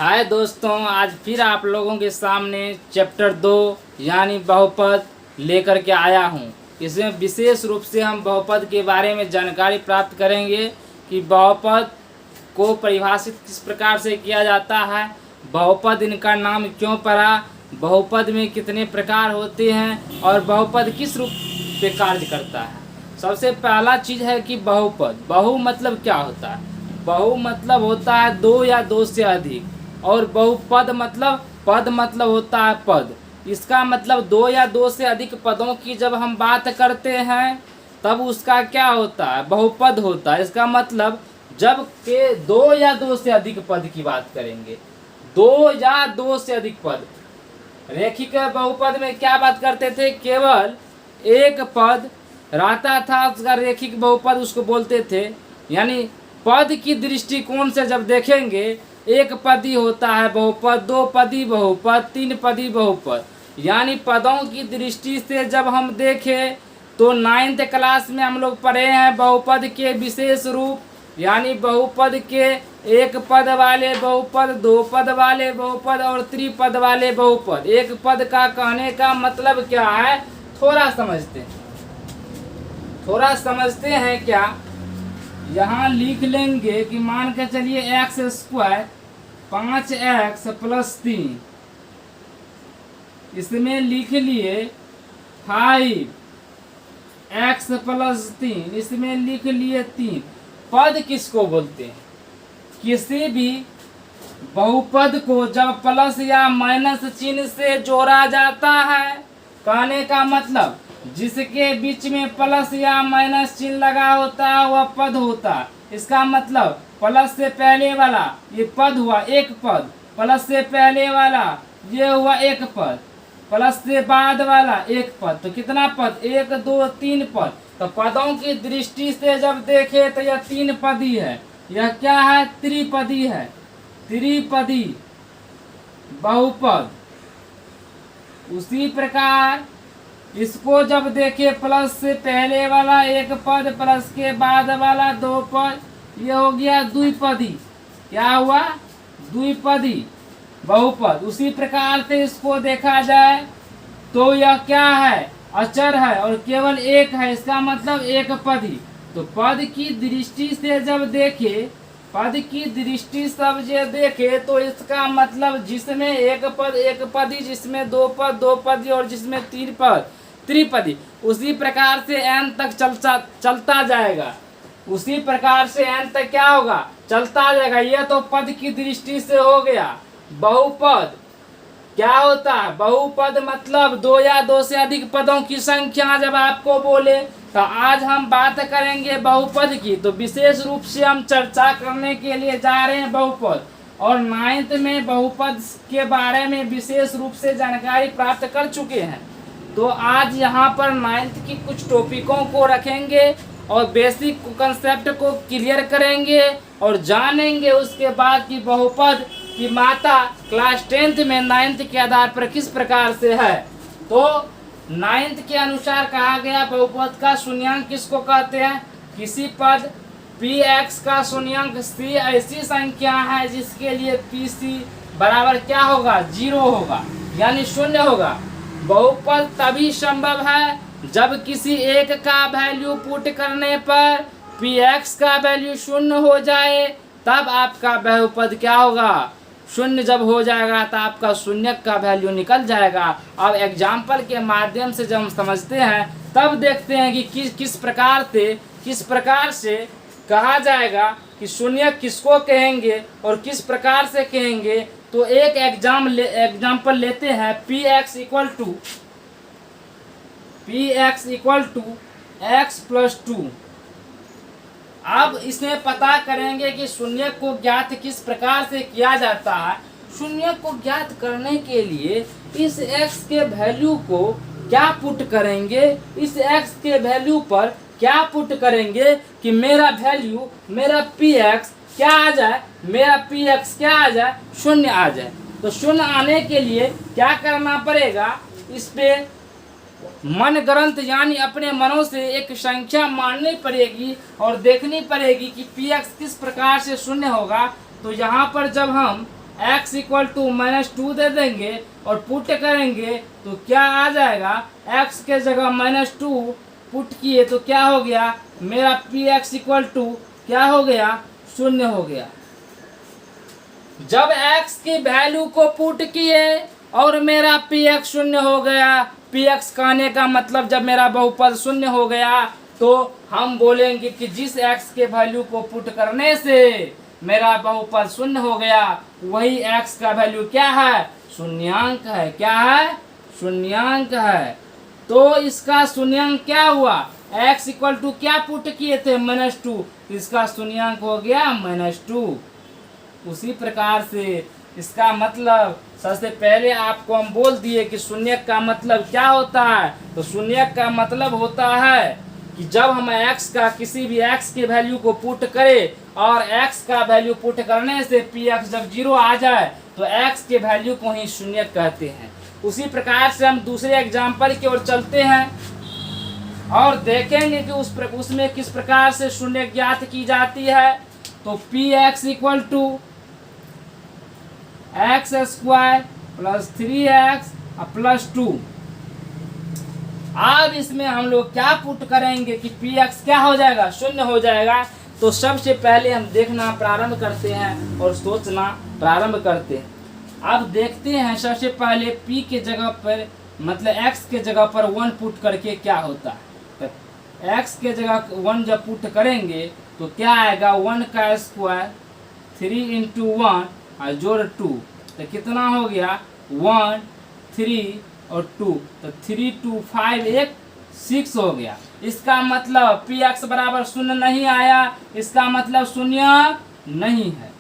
हाय दोस्तों, आज फिर आप लोगों के सामने चैप्टर 2 यानी बहुपद लेकर के आया हूँ। इसमें विशेष रूप से हम बहुपद के बारे में जानकारी प्राप्त करेंगे कि बहुपद को परिभाषित किस प्रकार से किया जाता है, बहुपद इनका नाम क्यों पड़ा, बहुपद में कितने प्रकार होते हैं और बहुपद किस रूप पे कार्य करता है। सबसे पहला चीज़ है कि बहुपद। बहु मतलब क्या होता है? बहु मतलब होता है दो या दो से अधिक, और बहुपद मतलब पद मतलब होता है पद। इसका मतलब दो या दो से अधिक पदों की जब हम बात करते हैं तब उसका क्या होता है? बहुपद होता है। इसका मतलब जब के दो या दो से अधिक पद की बात करेंगे, दो या दो से अधिक पद। रेखिक बहुपद में क्या बात करते थे? केवल एक पद रहता था, उसका रेखिक बहुपद उसको बोलते थे। यानी पद की दृष्टिकोण से जब देखेंगे, एक पदी होता है बहुपद, दो पदी बहुपद, तीन पदी बहुपद। यानी पदों की दृष्टि से जब हम देखें तो 9th क्लास में हम लोग पढ़े हैं बहुपद के विशेष रूप, यानी बहुपद के एक पद वाले बहुपद, दो पद वाले बहुपद और त्रिपद वाले बहुपद। एक पद का कहने का मतलब क्या है, थोड़ा समझते हैं क्या। यहाँ लिख लेंगे कि मान के चलिए एक्स स्क्वायर 5x + 3, इसमें लिख लिए 5x + 3, इसमें लिख लिए 3। पद किसको बोलते हैं? किसी भी बहुपद को जब प्लस या माइनस चिन्ह से जोड़ा जाता है, कहने का मतलब जिसके बीच में प्लस या माइनस चिन्ह लगा होता है वह पद होता है। इसका मतलब प्लस से पहले वाला ये पद हुआ एक पद, प्लस से पहले वाला ये हुआ एक पद, प्लस से बाद वाला एक पद। तो कितना पद? 1 2 3 पद। तो पदों की दृष्टि से जब देखे तो यह 3 पदी है। यह क्या है? त्रिपदी है। त्रिपदी बहुपद। उसी प्रकार इसको जब देखे, प्लस से पहले वाला एक पद, प्लस के बाद वाला 2 पद, ये हो गया द्विपदी। क्या हुआ? द्विपदी बहुपद। उसी प्रकार से इसको देखा जाए तो यह क्या है? अचर है और केवल एक है, इसका मतलब एक पदी। तो पद की दृष्टि से जब देखे, तो इसका मतलब जिसमें एक पद एक पदी, जिसमें दो पद दो पदी और जिसमें 3 पद त्रिपदी। उसी प्रकार से n तक चलता जाएगा। उसी प्रकार से n तक क्या होगा? चलता जाएगा। यह तो पद की दृष्टि से हो गया। बहुपद क्या होता है? बहुपद मतलब दो या दो से अधिक पदों की संख्या जब आपको बोले, तो आज हम बात करेंगे बहुपद की। तो विशेष रूप से हम चर्चा करने के लिए जा रहे हैं बहुपद, और 9th में बहुपद के बारे में विशेष रूप से जानकारी प्राप्त कर चुके हैं। तो आज यहाँ पर 9th की कुछ टॉपिकों को रखेंगे और बेसिक कंसेप्ट को क्लियर करेंगे और जानेंगे उसके बाद कि बहुपद की मात्रा क्लास 10th में 9th के आधार पर किस प्रकार से है। तो 9th के अनुसार कहा गया बहुपद का शून्यांक किसको कहते हैं? किसी पद px का शून्यांक c ऐसी संख्या है जिसके लिए pc बराबर क्या होगा? 0 होगा, यानी शून्य होगा। बहुपद तभी संभव है जब किसी एक का वैल्यू पुट करने पर px का वैल्यू 0 हो जाए, तब आपका बहुपद क्या होगा? शून्य जब हो जाएगा तो आपका शून्यक का वैल्यू निकल जाएगा। अब एग्जाम्पल के माध्यम से जब हम समझते हैं तब देखते हैं कि किस प्रकार से कहा जाएगा कि शून्यक किसको कहेंगे और किस प्रकार से कहेंगे। तो एक एग्जाम्पल लेते हैं। px = x + 2। अब इसमें पता करेंगे कि शून्यक को ज्ञात किस प्रकार से किया जाता है। शून्यक को ज्ञात करने के लिए इस x के वैल्यू को क्या पुट करेंगे, इस x के वैल्यू पर क्या पुट करेंगे कि मेरा वैल्यू, मेरा px क्या आ जाए? मेरा px क्या आ जाए? 0 आ जाए। तो 0 आने के लिए क्या करना पड़ेगा? इस पे मन ग्रंथ यानी अपने मनों से एक संख्या माननी पड़ेगी और देखनी पड़ेगी कि px किस प्रकार से 0 होगा। तो यहाँ पर जब हम x इक्वल टू -2 दे देंगे और पुट करेंगे तो क्या आ जाएगा, x के जगह -2 पुट किए तो क्या हो गया मेरा px इक्वल टू क्या हो गया, 0 हो गया। जब x की वैल्यू को पुट किए और मेरा px 0 हो गया, px कहने का मतलब जब मेरा बहुपद 0 हो गया तो हम बोलेंगे कि जिस x के वैल्यू को पुट करने से मेरा बहुपद 0 हो गया वही x का वैल्यू क्या है, शून्यांक है। क्या है, शून्यांक है। तो इसका शून्यांक क्या हुआ, x इक्वल टू क्या पुट किए थे, -2, इसका शून्यांक हो गया -2। उसी प्रकार से इसका मतलब सबसे पहले आपको हम बोल दिए कि शून्यक का मतलब क्या होता है। तो शून्यक का मतलब होता है कि जब हम x का किसी भी x के वैल्यू को पुट करें और x का वैल्यू पुट करने से px जब 0 आ जाए तो x के वैल्यू को ही शून्यक कहते हैं। उसी प्रकार से हम दूसरे एग्जाम्पल की ओर चलते हैं और देखेंगे कि उसमें किस प्रकार से शून्य ज्ञात की जाती है। तो px equal to x² plus 3x plus 2। अब इसमें हम लोग क्या पुट करेंगे कि px क्या हो जाएगा, 0 हो जाएगा। तो सबसे पहले हम देखना प्रारंभ करते हैं और सोचना प्रारंभ करते हैं। अब देखते हैं सबसे पहले p के जगह पर मतलब x के जगह पर 1 पुट करके क्या होता है। तो x के जगह 1 जब पुट करेंगे तो क्या आएगा, 1 का स्क्वायर 3 इंटू 1 और जोड़ 2 तो कितना हो गया 1 3 और 2 तो 3 2 5 1 6 हो गया। इसका मतलब px बराबर 0 नहीं आया, इसका मतलब शून्य नहीं है,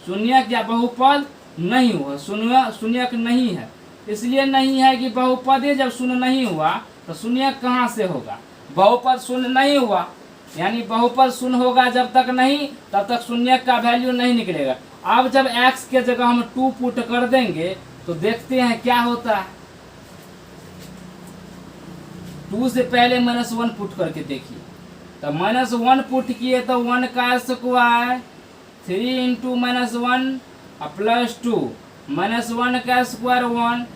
शून्यक या बहुपद नहीं हुआ, शून्यक नहीं है। इसलिए नहीं है कि बहुपद जब 0 नहीं हुआ तो शून्यक कहाँ से होगा, बहुपद 0 नहीं हुआ यानी बहुपद 0 होगा जब तक नहीं तब तक शून्यक का वैल्यू नहीं निकलेगा। अब जब x के जगह हम 2 पुट कर देंगे तो देखते हैं क्या होता है। 2 से पहले -1 पुट करके देखिए तो -1 पुट किए तो 1 का स्क्वायर 3 इंटू -1 प्लस 2 -1 का स्क्वायर 1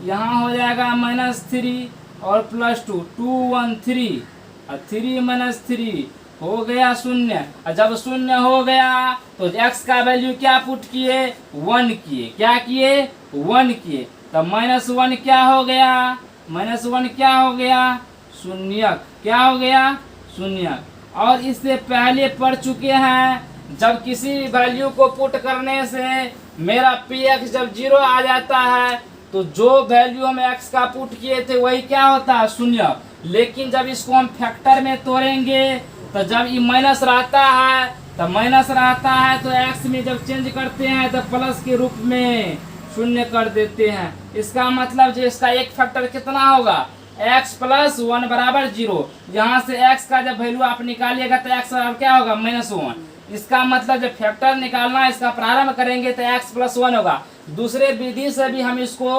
यहाँ हो जाएगा -3 और प्लस 2 2 1 3 और 3 3 हो गया 0। और जब 0 हो गया तो x का वैल्यू क्या पुट किए, 1 किए। क्या किए, 1 किए। तो -1 क्या हो गया, -1 क्या हो गया, शून्यक। क्या हो गया, शून्यक। और इससे पहले पढ़ चुके हैं जब किसी वैल्यू को पुट करने से मेरा px जब 0 आ जाता है तो जो वैल्यू हम x का पुट किए थे वही क्या होता है, शून्य। लेकिन जब इसको हम फैक्टर में तोड़ेंगे तो जब ये माइनस रहता है तो x में जब चेंज करते हैं तो प्लस के रूप में 0 कर देते हैं। इसका मतलब जो इसका एक फैक्टर कितना होगा, x प्लस 1 बराबर 0। यहाँ से x का जब वैल्यू आप निकालिएगा तो x बराबर क्या होगा, -1। इसका मतलब जब फैक्टर निकालना है इसका प्रारंभ करेंगे तो x प्लस 1 होगा। दूसरे विधि से भी हम इसको,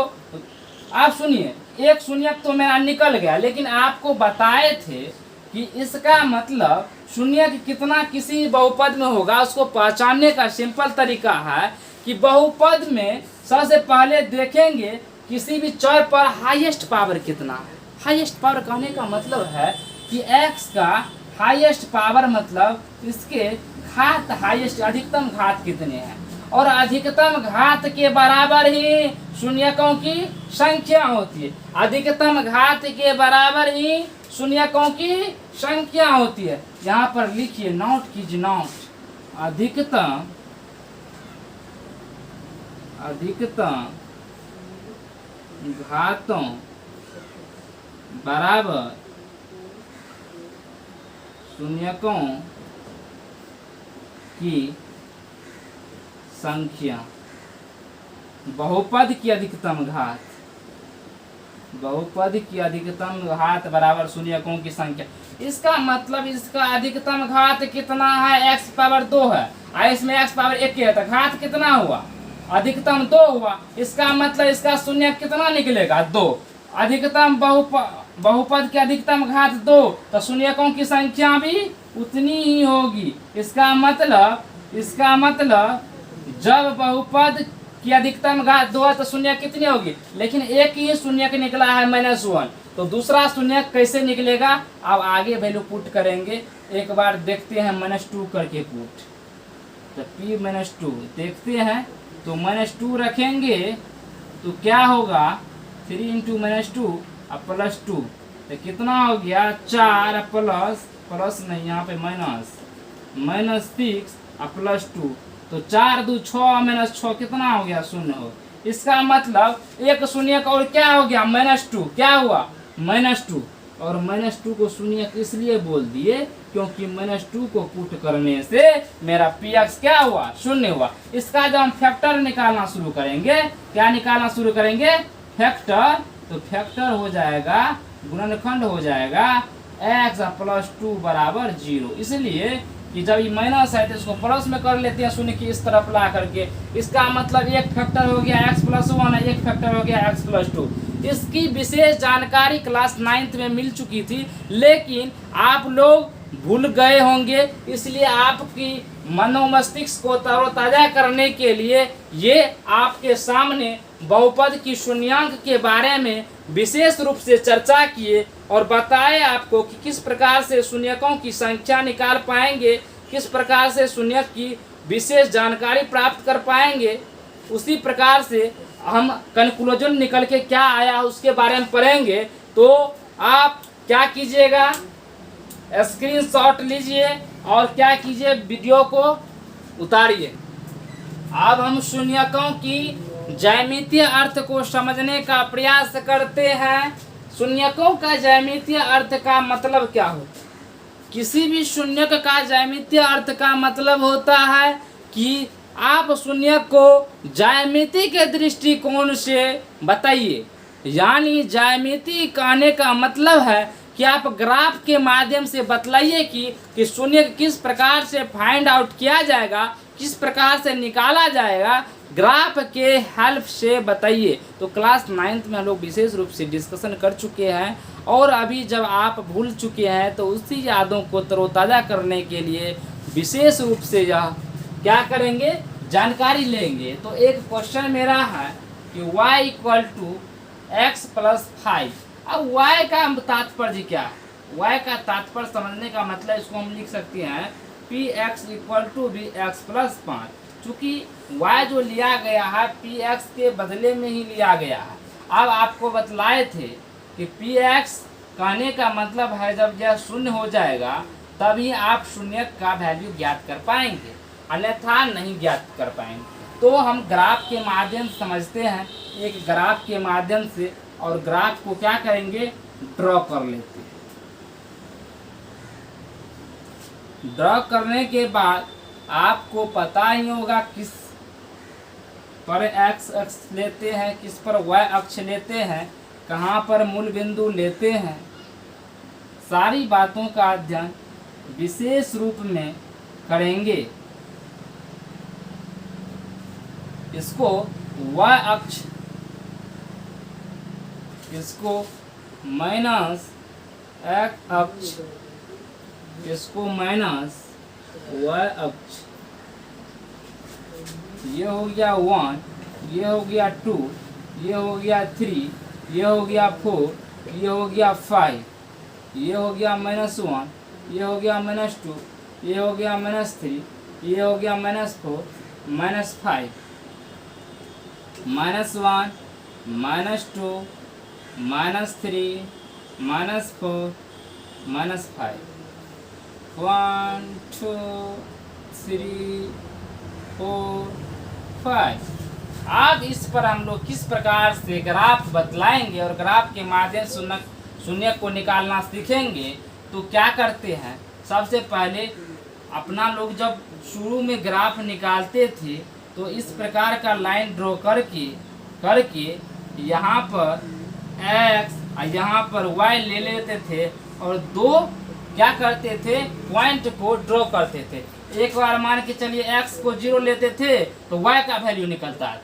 आप सुनिए, एक शून्यक तो मेरा निकल गया लेकिन आपको बताए थे कि इसका मतलब शून्यक कितना किसी बहुपद में होगा उसको पहचानने का सिंपल तरीका है कि बहुपद में सबसे पहले देखेंगे किसी भी चर पर हाईएस्ट पावर कितना है। हाईएस्ट पावर कहने का मतलब है कि x का हाईएस्ट पावर मतलब इसके घात, हाईएस्ट अधिकतम घात कितने हैं और अधिकतम घात के बराबर ही शून्यकों की संख्या होती है। अधिकतम घात के बराबर ही शून्यकों की संख्या होती है। यहाँ पर लिखिए, नोट कीजिए, नोट, अधिकतम घातों बराबर शून्यकों की संख्या। बहुपद की अधिकतम घात, बहुपद की अधिकतम घात बराबर शून्यकों की संख्या। इसका मतलब इसका अधिकतम घात कितना है, x पावर 2 है और इसमें x पावर 1 है तो घात कितना हुआ, अधिकतम 2 हुआ। इसका मतलब इसका शून्य कितना निकलेगा, 2। अधिकतम बहुपद की अधिकतम घात 2 तो शून्यकों की संख्या भी उतनी ही होगी। इसका मतलब जब बहुपद कि अधिकतम घात 2 है तो शून्य कितनी होगी, लेकिन एक ही शून्य निकला है -1, तो दूसरा शून्य कैसे निकलेगा। अब आगे वैल्यू पुट करेंगे, एक बार देखते हैं -2 करके पुट, तो p-2 देखते हैं, तो -2 रखेंगे तो क्या होगा 3 × -2 अब +2, तो कितना हो गया 4 प्लस नहीं यहाँ पे -6 अब +2, तो 4 2 6 -6 कितना हो गया 0 हो। इसका मतलब एक शून्य का और क्या हो गया -2, क्या हुआ -2, और -2 को शून्य इसलिए बोल दिए क्योंकि -2 को पुट करने से मेरा px क्या हुआ 0 हुआ। इसका जब हम फैक्टर निकालना शुरू करेंगे, क्या निकालना शुरू करेंगे फैक्टर, तो फैक्टर हो जाएगा गुणनखंड हो जाएगा x +2 = 0, इसलिए कि जब ये माइनस है तो इसको प्लस में कर लेते हैं शून्य की इस तरफ ला करके। इसका मतलब एक फैक्टर हो गया x+1 है, एक फैक्टर हो गया x+2। इसकी विशेष जानकारी क्लास 9th में मिल चुकी थी, लेकिन आप लोग भूल गए होंगे, इसलिए आपकी मनोमस्तिष्क को तरोताजा करने के लिए ये आपके सामने बहुपद की शून्यांक के बारे में विशेष रूप से चर्चा किए और बताए आपको कि किस प्रकार से शून्यकों की संख्या निकाल पाएंगे, किस प्रकार से शून्यक की विशेष जानकारी प्राप्त कर पाएंगे। उसी प्रकार से हम कंक्लूजन निकल के क्या आया उसके बारे में पढ़ेंगे। तो आप क्या कीजिएगा, स्क्रीनशॉट लीजिए और क्या कीजिए, वीडियो को उतारिए। अब हम शून्यकों की ज्यामितीय अर्थ को समझने का प्रयास करते हैं। शून्यकों का ज्यामितीय अर्थ का मतलब क्या होता है। किसी भी शून्यक का ज्यामितीय अर्थ का मतलब होता है कि आप शून्यक को ज्यामिति के दृष्टिकोण से बताइए, यानी ज्यामिति कहने का मतलब है कि आप ग्राफ के माध्यम से बतलाइए कि शून्य किस प्रकार से फाइंड आउट किया जाएगा, किस प्रकार से निकाला जाएगा, ग्राफ के हेल्प से बताइए। तो क्लास 9th में हम लोग विशेष रूप से डिस्कशन कर चुके हैं, और अभी जब आप भूल चुके हैं तो उसी यादों को तरोताज़ा करने के लिए विशेष रूप से यह क्या करेंगे, जानकारी लेंगे। तो एक क्वेश्चन मेरा है कि y = x + 5। अब y का तात्पर्य क्या है, y का तात्पर्य समझने का मतलब इसको हम लिख सकते हैं px = bx + 5। चूँकि y जो लिया गया है px के बदले में ही लिया गया है। अब आपको बतलाए थे कि px कहने का मतलब है जब यह शून्य हो जाएगा तभी आप शून्य का वैल्यू ज्ञात कर पाएंगे, अन्यथा नहीं ज्ञात कर पाएंगे। तो हम ग्राफ के माध्यम से समझते हैं, एक ग्राफ के माध्यम से, और ग्राफ को क्या करेंगे, ड्रॉ कर लेते हैं। ड्रॉ करने के बाद आपको पता ही होगा किस पर x अक्ष लेते हैं, किस पर y अक्ष लेते हैं, कहाँ पर मूल बिंदु लेते हैं। सारी बातों का अध्ययन विशेष रूप में करेंगे। इसको y अक्ष, इसको माइनस x अक्ष, इसको माइनस y अक्ष, ये हो गया 1, ये हो गया 2, ये हो गया 3, ये हो गया 4, ये हो गया 5, ये हो गया -1, ये हो गया -2, ये हो गया -3, ये हो गया -4, -5, -1, -2, -3, -4, -5, 1 2 3 4 5। अब इस पर हम लोग किस प्रकार से ग्राफ बतलाएंगे और ग्राफ के माध्यम से शून्य को निकालना सीखेंगे। तो क्या करते हैं, सबसे पहले अपना लोग जब शुरू में ग्राफ निकालते थे तो इस प्रकार का लाइन ड्रॉ करके यहाँ पर x और यहाँ पर y ले लेते थे और दो क्या करते थे, पॉइंट को ड्रॉ करते थे। एक बार मान के चलिए x को 0 लेते थे तो y का वैल्यू निकलता था।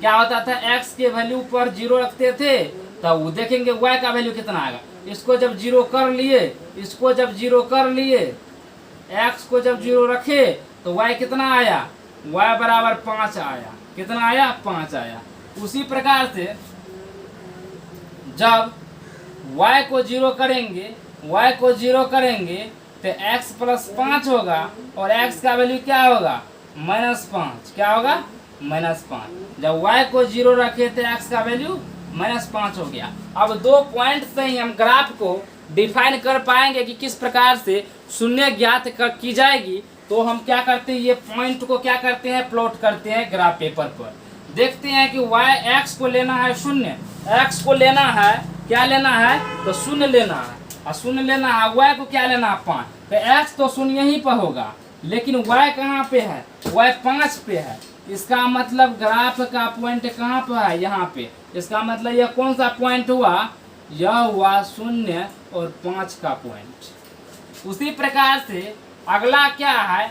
क्या होता था, x के वैल्यू पर 0 रखते थे तब वो देखेंगे y का वैल्यू कितना आएगा। इसको जब 0 कर लिए, इसको जब 0 कर लिए, x को जब 0 रखे तो y कितना आया, y = 5 आया। कितना आया, 5 आया। उसी प्रकार से जब y को 0 करेंगे, y को 0 करेंगे तो x प्लस 5 होगा और x का वैल्यू क्या होगा, -5। क्या होगा, -5। जब y को 0 रखे तो x का वैल्यू -5 हो गया। अब 2 पॉइंट से ही हम ग्राफ को डिफाइन कर पाएंगे कि किस प्रकार से शून्य ज्ञात की जाएगी। तो हम क्या करते हैं, ये पॉइंट को क्या करते हैं, प्लॉट करते हैं ग्राफ पेपर पर। देखते हैं कि x को लेना है 0, x को लेना है, क्या लेना है, तो 0 लेना है, और 0 लेना है, y को क्या लेना है, 5। तो x तो 0 ही पर होगा, लेकिन y कहाँ पे है, y 5 पे है। इसका मतलब ग्राफ का पॉइंट कहाँ पर है, यहाँ पे। इसका मतलब यह कौन सा पॉइंट हुआ, यह हुआ 0 और 5 का पॉइंट। उसी प्रकार से अगला क्या है,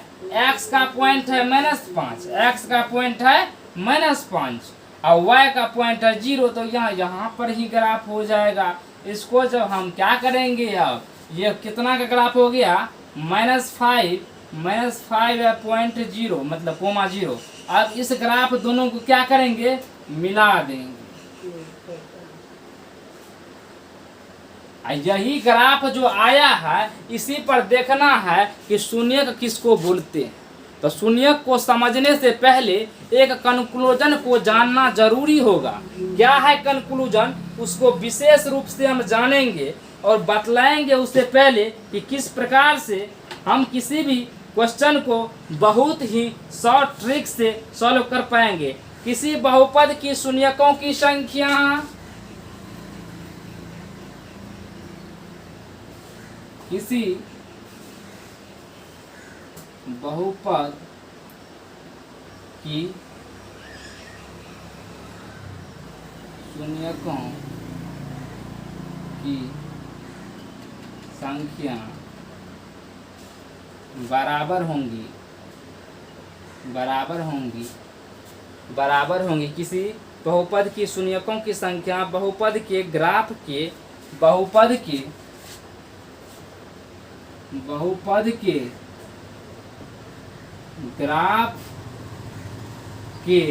x का पॉइंट है -5, x का पॉइंट है -5 और y का पॉइंट है 0। तो यहाँ पर ही ग्राफ हो जाएगा। इसको जब हम क्या करेंगे, अब ये कितना का ग्राफ हो गया, -5 मतलब ,0। अब इस ग्राफ दोनों को क्या करेंगे, मिला देंगे। यही ग्राफ जो आया है, इसी पर देखना है कि शून्य किसको बोलते हैं। तो शून्य को समझने से पहले एक कंक्लूजन को जानना जरूरी होगा। क्या है कंक्लूजन, उसको विशेष रूप से हम जानेंगे और बतलाएंगे उससे पहले कि किस प्रकार से हम किसी भी क्वेश्चन को बहुत ही शॉर्ट ट्रिक से सॉल्व कर पाएंगे। किसी बहुपद की शून्यकों की संख्या, किसी बहुपद की शून्यकों की संख्या बराबर होंगी किसी बहुपद की शून्यकों की संख्या बहुपद के ग्राफ के ग्राफ के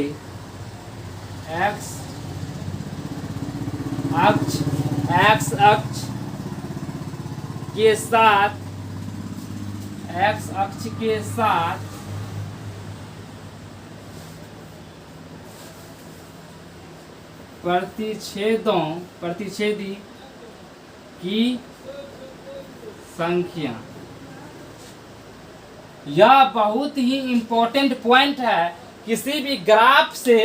x अक्ष के साथ प्रतिच्छेदी की संख्या। यह बहुत ही इंपॉर्टेंट पॉइंट है। किसी भी ग्राफ से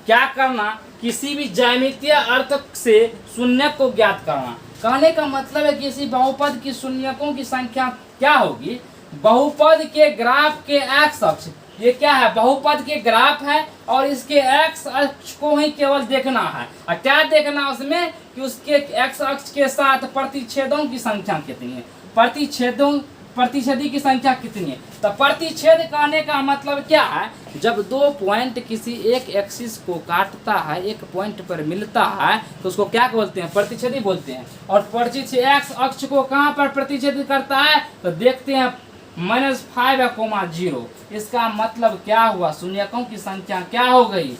क्या करना, किसी भी ज्यामितीय अर्थ से शून्य को ज्ञात करना। कहने का मतलब है किसी बहुपद की शून्यकों की संख्या क्या होगी, बहुपद के ग्राफ के एक्स अक्ष, ये क्या है, बहुपद के ग्राफ है और इसके एक्स अक्ष को ही केवल देखना है। और क्या देखना उसमें कि उसके एक्स अक्ष के साथ प्रतिच्छेदों की संख्या कितनी है, प्रतिच्छेदी की संख्या कितनी है। तो प्रतिच्छेद कहने का मतलब क्या है, जब दो पॉइंट किसी एक एक्सिस को काटता है, एक पॉइंट पर मिलता है, तो उसको क्या बोलते हैं, प्रतिच्छेदी बोलते हैं। और प्रतिच्छेद एक्स अक्ष को कहाँ पर प्रतिच्छेद करता है, तो देखते हैं -5, 0। इसका मतलब क्या हुआ, शून्यकों की संख्या क्या हो गई,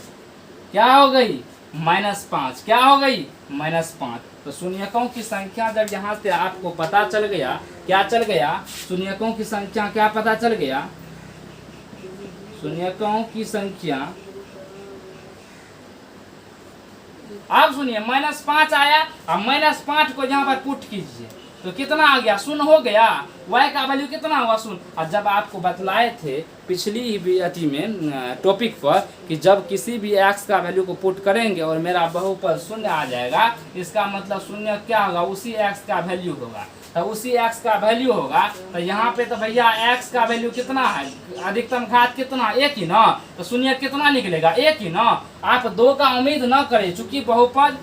-5। क्या हो गई, -5। तो शून्यकों की संख्या जब यहाँ से आपको पता चल गया, क्या चल गया, शून्यकों की संख्या क्या पता चल गया, शून्यकों की संख्या। अब सुनिए -5 आया, अब -5 को यहाँ पर पुट कीजिए तो कितना आ गया, 0 हो गया। y का वैल्यू कितना हुआ, 0। और जब आपको बतलाए थे पिछली ही अति में टॉपिक पर कि जब किसी भी x का वैल्यू को पुट करेंगे और मेरा बहुपद 0 आ जाएगा, इसका मतलब 0 क्या होगा, उसी x का वैल्यू होगा। तो उसी x का वैल्यू होगा, तो यहाँ पे तो भैया x का वैल्यू कितना है, अधिकतम घात कितना, 1 ही ना। तो 0 कितना निकलेगा, 1 ही ना। आप 2 का उम्मीद न करें, चूंकि बहुपद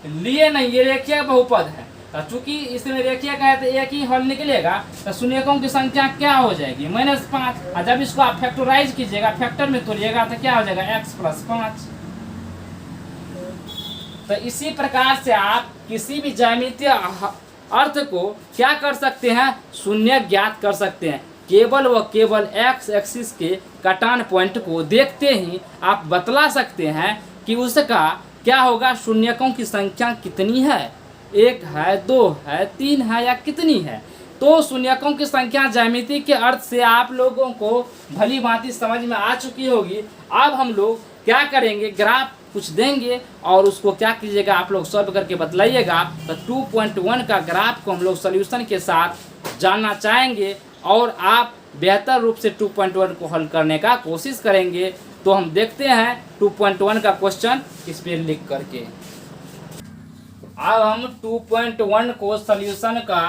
लिए नहीं, ये रेखीय बहुपद है। तो चूंकि इसमें रेखीय का है तो 1 ही हल निकलेगा। तो शून्यकों की संख्या क्या हो जाएगी, -5। और जब इसको आप फैक्टराइज कीजिएगा, फैक्टर में तोड़िएगा, तो क्या हो जाएगा, x + 5। तो इसी प्रकार से आप किसी भी ज्यामितीय अर्थ को क्या कर सकते हैं, शून्य ज्ञात कर सकते हैं। केवल व केवल एक्स एक्सिस के कटान पॉइंट को देखते ही आप बतला सकते हैं कि उसका क्या होगा, शून्यकों की संख्या कितनी है, 1 है, 2 है, 3 है या कितनी है। तो शून्यकों की संख्या ज्यामिति के अर्थ से आप लोगों को भली भांति समझ में आ चुकी होगी। अब हम लोग क्या करेंगे, ग्राफ कुछ देंगे और उसको क्या कीजिएगा, आप लोग सॉल्व करके बतलाइएगा। तो 2.1 का ग्राफ को हम लोग सोल्यूशन के साथ जानना चाहेंगे और आप बेहतर रूप से 2.1 को हल करने का कोशिश करेंगे। तो हम देखते हैं 2.1 का क्वेश्चन इस पर लिख करके। अब हम 2.1 को सोल्यूशन का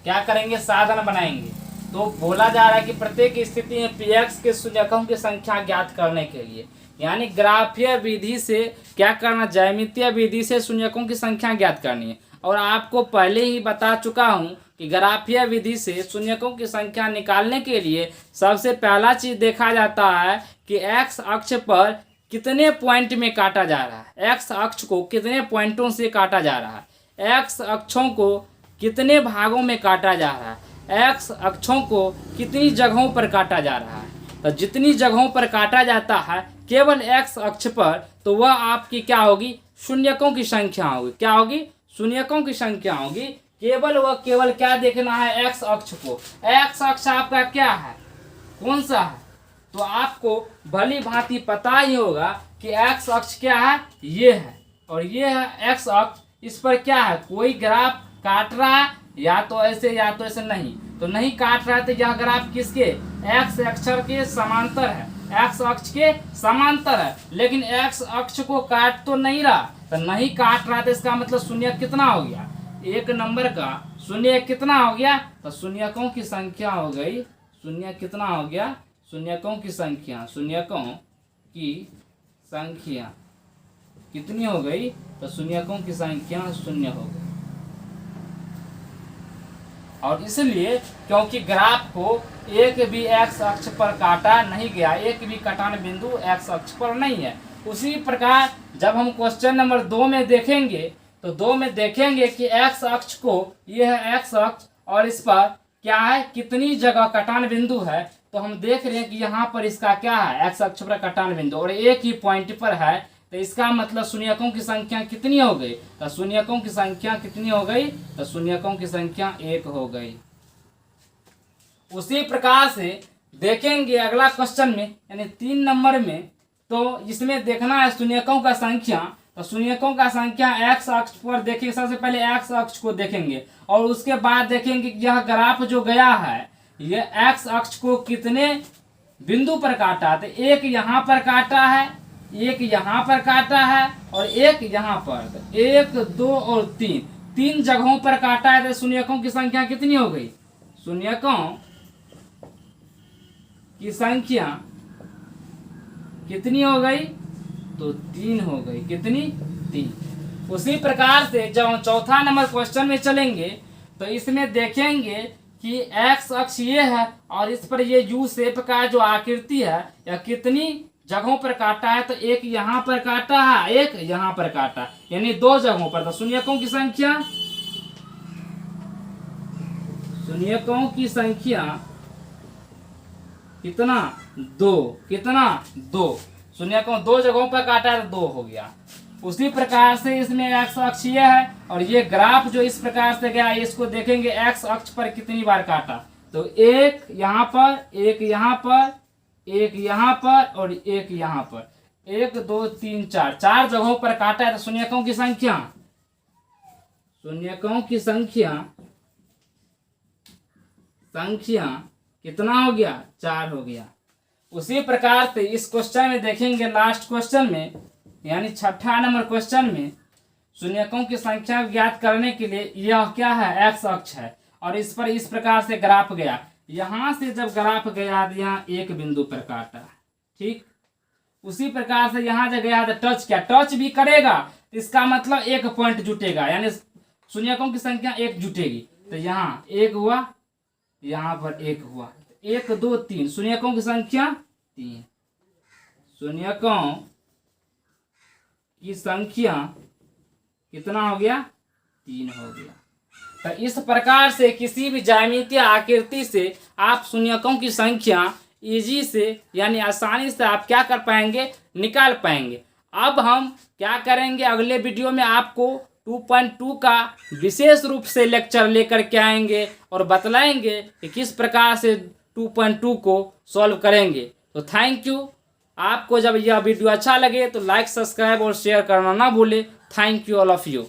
क्या करेंगे, साधन बनाएंगे। तो बोला जा रहा है कि प्रत्येक स्थिति में px के शून्यकों की संख्या ज्ञात करने के लिए, यानी ग्राफीय विधि से क्या करना, ज्यामितीय विधि से शून्यकों की संख्या ज्ञात करनी है। और आपको पहले ही बता चुका हूं कि ग्राफीय विधि से शून्यकों की संख्या निकालने के लिए सबसे पहला चीज देखा जाता है कि एक्स अक्ष पर कितने पॉइंट में काटा जा रहा है, एक्स अक्ष को कितने पॉइंटों से काटा जा रहा है, एक्स अक्षों को कितने भागों में काटा जा रहा है, एक्स अक्षों को कितनी जगहों पर काटा जा रहा है। तो जितनी जगहों पर काटा जाता है केवल एक्स अक्ष पर, तो वह आपकी क्या होगी, शून्यकों की संख्या होगी। क्या होगी, शून्यकों की संख्या होगी। केवल व केवल क्या देखना है, एक्स अक्ष को। एक्स अक्ष आपका क्या है, कौन सा है, तो आपको भली भांति पता ही होगा कि एक्स अक्ष क्या है, ये है और ये है एक्स अक्ष। इस पर क्या है, कोई ग्राफ काट रहा है, या तो ऐसे या तो ऐसे, नहीं तो नहीं काट रहा है। तो यह ग्राफ किसके, एक्स अक्षर के समांतर है, एक्स अक्ष के समांतर है। लेकिन एक्स अक्ष को काट तो नहीं रहा, तो नहीं काट रहा, तो इसका मतलब शून्य कितना हो गया, एक नंबर का शून्य कितना हो गया, तो शून्यकों की संख्या हो गई, शून्य कितना हो गया, शून्यकों की संख्या, शून्यकों की संख्या कितनी हो गई, तो शून्यकों की संख्या 0 हो गई। और इसलिए क्योंकि ग्राफ को एक भी एक्स अक्ष पर काटा नहीं गया, एक भी कटान बिंदु एक्स अक्ष पर नहीं है। उसी प्रकार जब हम क्वेश्चन नंबर 2 में देखेंगे, तो 2 में देखेंगे कि एक्स अक्ष को, यह है एक्स अक्ष और इस पर क्या है, कितनी जगह कटान बिंदु है। तो हम देख रहे हैं कि यहाँ पर इसका क्या है, एक्स अक्ष पर कटान बिंदु और एक ही पॉइंट पर है। तो इसका मतलब शून्यकों की संख्या कितनी हो गई, तो शून्यकों की संख्या कितनी हो गई, तो शून्यकों की संख्या 1 हो गई। उसी प्रकार से देखेंगे अगला क्वेश्चन में, यानी 3 नंबर में, तो इसमें देखना है शून्यकों का संख्या। तो शून्यकों का संख्या एक्स अक्ष पर देखेंगे, सबसे पहले एक्स अक्ष को देखेंगे और उसके बाद देखेंगे कि यह ग्राफ जो गया है, यह एक्स अक्ष को कितने बिंदु पर काटा। तो एक यहाँ पर काटा है, एक यहाँ पर काटा है और एक यहाँ पर, तो 1, 2 और 3 जगहों पर काटा है। तो शून्यकों की संख्या कितनी हो गई, शून्यकों की संख्या कितनी हो गई, तो 3 हो गई। कितनी, 3। उसी प्रकार से जब हम चौथा नंबर क्वेश्चन में चलेंगे, तो इसमें देखेंगे कि एक्स अक्ष ये है और इस पर ये यू शेप का जो आकृति है, यह कितनी जगहों पर काटा है। तो एक यहाँ पर काटा है, एक यहाँ पर काटा, यानी 2 जगहों पर। तो शून्यकों की संख्या, शून्यकों की संख्या कितना, 2। कितना, 2। शून्यकों 2 जगहों पर काटा है, तो 2 हो गया। उसी प्रकार से इसमें एक्स अक्ष ये है और ये ग्राफ जो इस प्रकार से गया, इसको देखेंगे एक्स अक्ष पर कितनी बार काटा। तो एक यहाँ पर, एक यहाँ पर, एक यहाँ पर और एक यहाँ पर, 1, 2, 3, 4 जगहों पर काटा है। तो शून्यकों की संख्या, शून्यकों की संख्या कितना हो गया, 4 हो गया। उसी प्रकार से इस क्वेश्चन में देखेंगे, लास्ट क्वेश्चन में, यानी 6ठा नंबर क्वेश्चन में, शून्यकों की संख्या ज्ञात करने के लिए यह क्या है, एक्स अक्ष है और इस पर इस प्रकार से ग्राफ गया। यहां से जब ग्राफ गया तो यहाँ एक बिंदु पर काटा, ठीक। उसी प्रकार से यहाँ जब गया तो टच किया, टच भी करेगा, इसका मतलब एक पॉइंट जुटेगा, यानी शून्यकों की संख्या 1 जुटेगी। तो यहाँ 1 हुआ, यहाँ पर 1 हुआ, 1, 2, 3, शून्यकों की संख्या 3। शून्यकों की संख्या कितना हो गया, 3 हो गया। तो इस प्रकार से किसी भी ज्यामितीय आकृति से आप शून्यकों की संख्या इजी से यानी आसानी से आप क्या कर पाएंगे, निकाल पाएंगे। अब हम क्या करेंगे, अगले वीडियो में आपको 2.2 का विशेष रूप से लेक्चर लेकर के आएंगे और बतलाएंगे कि किस प्रकार से 2.2 को सॉल्व करेंगे। तो थैंक यू। आपको जब यह वीडियो अच्छा लगे तो लाइक, सब्सक्राइब और शेयर करना ना भूले। Thank you all of you.